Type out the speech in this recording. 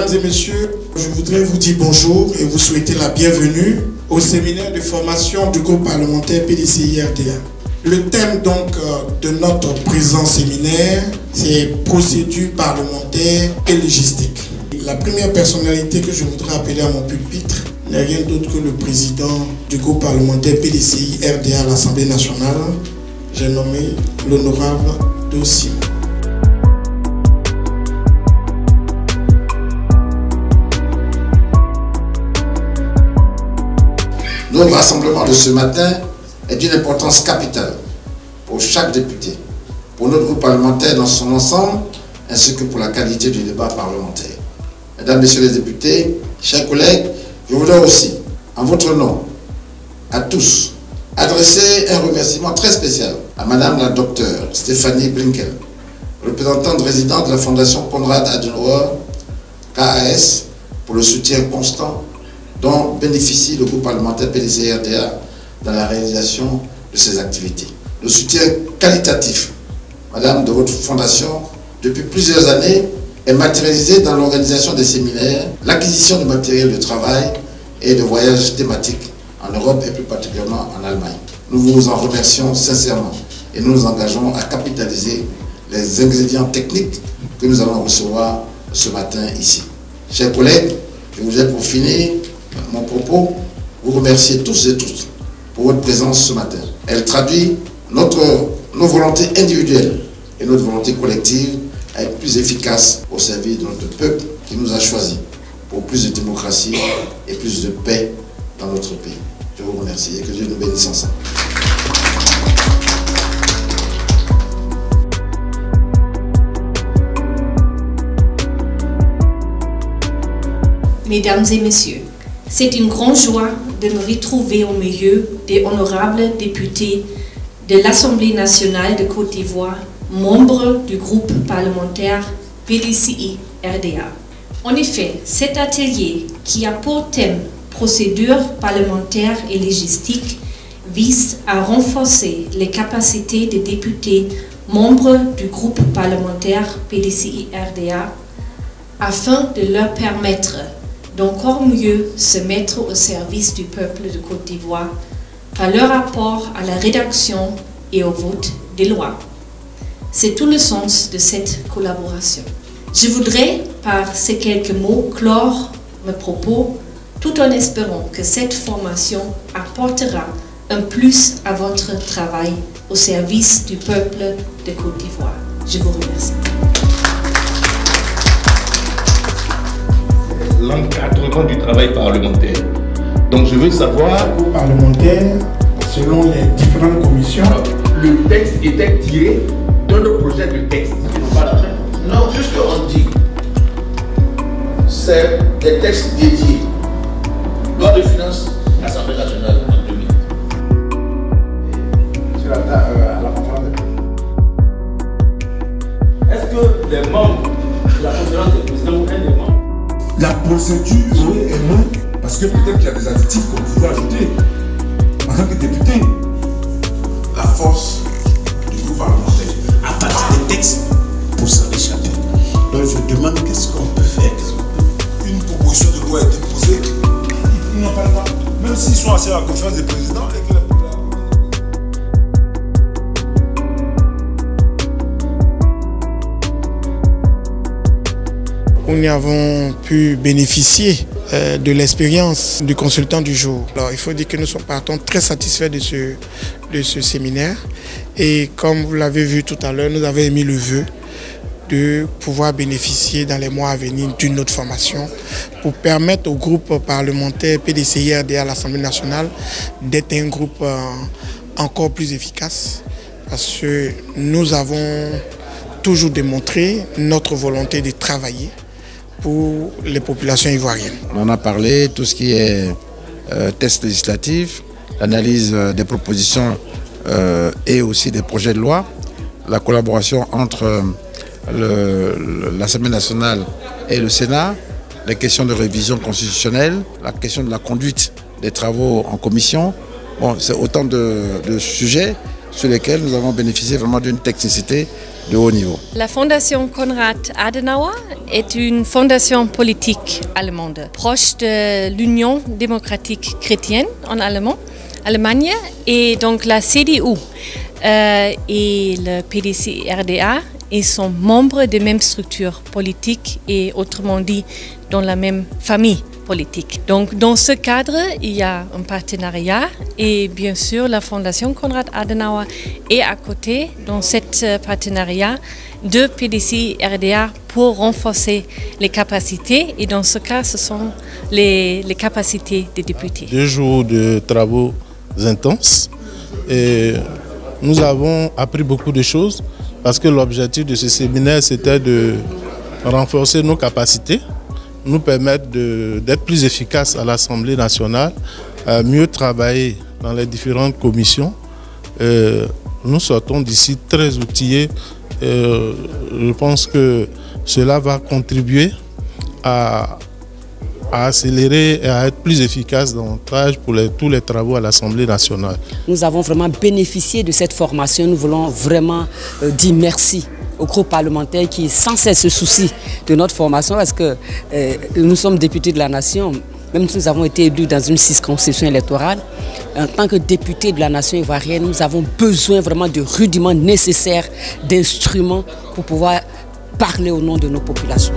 Mesdames et messieurs, je voudrais vous dire bonjour et vous souhaiter la bienvenue au séminaire de formation du groupe parlementaire PDCI-RDA. Le thème donc de notre présent séminaire, c'est procédure parlementaire et logistique. La première personnalité que je voudrais appeler à mon pupitre n'est rien d'autre que le président du groupe parlementaire PDCI-RDA à l'Assemblée nationale. J'ai nommé l'honorable Dossim. Notre rassemblement de ce matin est d'une importance capitale pour chaque député, pour notre groupe parlementaire dans son ensemble, ainsi que pour la qualité du débat parlementaire. Mesdames, Messieurs les députés, chers collègues, je voudrais aussi, en votre nom, à tous, adresser un remerciement très spécial à Madame la docteure Stéphanie Blinken, représentante résidente de la Fondation Konrad Adenauer, KAS, pour le soutien constant dont bénéficie le groupe parlementaire PDCI-RDA dans la réalisation de ses activités. Le soutien qualitatif, Madame, de votre fondation, depuis plusieurs années, est matérialisé dans l'organisation des séminaires, l'acquisition de matériel de travail et de voyages thématiques en Europe et plus particulièrement en Allemagne. Nous vous en remercions sincèrement et nous nous engageons à capitaliser les ingrédients techniques que nous allons recevoir ce matin ici. Chers collègues, je voudrais pour finir mon propos vous remercier tous et toutes pour votre présence ce matin. Elle traduit nos volontés individuelles et notre volonté collective à être plus efficace au service de notre peuple qui nous a choisis pour plus de démocratie et plus de paix dans notre pays. Je vous remercie et que Dieu nous bénisse ensemble. Mesdames et messieurs, c'est une grande joie de me retrouver au milieu des honorables députés de l'Assemblée nationale de Côte d'Ivoire, membres du groupe parlementaire PDCI-RDA. En effet, cet atelier qui a pour thème procédure parlementaire et logistique vise à renforcer les capacités des députés membres du groupe parlementaire PDCI-RDA afin de leur permettre d'encore mieux se mettre au service du peuple de Côte d'Ivoire par leur apport à la rédaction et au vote des lois. C'est tout le sens de cette collaboration. Je voudrais, par ces quelques mots, clore mes propos, tout en espérant que cette formation apportera un plus à votre travail au service du peuple de Côte d'Ivoire. Je vous remercie. L'encadrement du travail parlementaire. Donc je veux savoir... Au parlementaire, selon les différentes commissions, le texte était tiré de nos projets de texte. Non, juste on dit, c'est des textes dédiés. Loi de finances, Assemblée nationale en 2000. sur à la conférence des présidents. Est-ce que les membres de la conférence des présidents ou un des membres... La procédure est non, parce que peut-être qu'il y a des additifs qu'on pouvait ajouter en tant que député. La force du groupe parlementaire à partir des textes pour s'en échapper. Donc je demande qu'est-ce qu'on peut faire. Une proposition de loi a été posée, ils n'en parlent pas. Même s'ils sont assis à la conférence des présidents et que la... Nous avons pu bénéficier de l'expérience du consultant du jour. Alors, il faut dire que nous sommes partants très satisfaits de ce séminaire. Et comme vous l'avez vu tout à l'heure, nous avons émis le vœu de pouvoir bénéficier dans les mois à venir d'une autre formation pour permettre au groupe parlementaire PDCI-RDA à l'Assemblée nationale d'être un groupe encore plus efficace. Parce que nous avons toujours démontré notre volonté de travailler pour les populations ivoiriennes. On en a parlé, tout ce qui est test législatif, l'analyse des propositions et aussi des projets de loi, la collaboration entre l'Assemblée nationale et le Sénat, les questions de révision constitutionnelle, la question de la conduite des travaux en commission. Bon, c'est autant de sujets sur lesquels nous avons bénéficié vraiment d'une technicité de haut niveau. La fondation Konrad Adenauer est une fondation politique allemande, proche de l'Union démocratique chrétienne en Allemagne, et donc la CDU et le PDC-RDA. Ils sont membres des mêmes structures politiques et autrement dit dans la même famille politique. Donc dans ce cadre, il y a un partenariat et bien sûr la Fondation Konrad Adenauer est à côté dans cet partenariat de PDC-RDA pour renforcer les capacités et dans ce cas ce sont les capacités des députés. 2 jours de travaux intenses et nous avons appris beaucoup de choses. Parce que l'objectif de ce séminaire, c'était de renforcer nos capacités, nous permettre d'être plus efficaces à l'Assemblée nationale, mieux travailler dans les différentes commissions. Nous sortons d'ici très outillés. Je pense que cela va contribuer à accélérer et à être plus efficace davantage pour tous les travaux à l'Assemblée nationale. Nous avons vraiment bénéficié de cette formation. Nous voulons vraiment dire merci au groupe parlementaire qui sans cesse se soucie de notre formation parce que nous sommes députés de la nation. Même si nous avons été élus dans une circonscription électorale, en tant que députés de la nation ivoirienne, nous avons besoin vraiment de rudiments nécessaires, d'instruments pour pouvoir parler au nom de nos populations.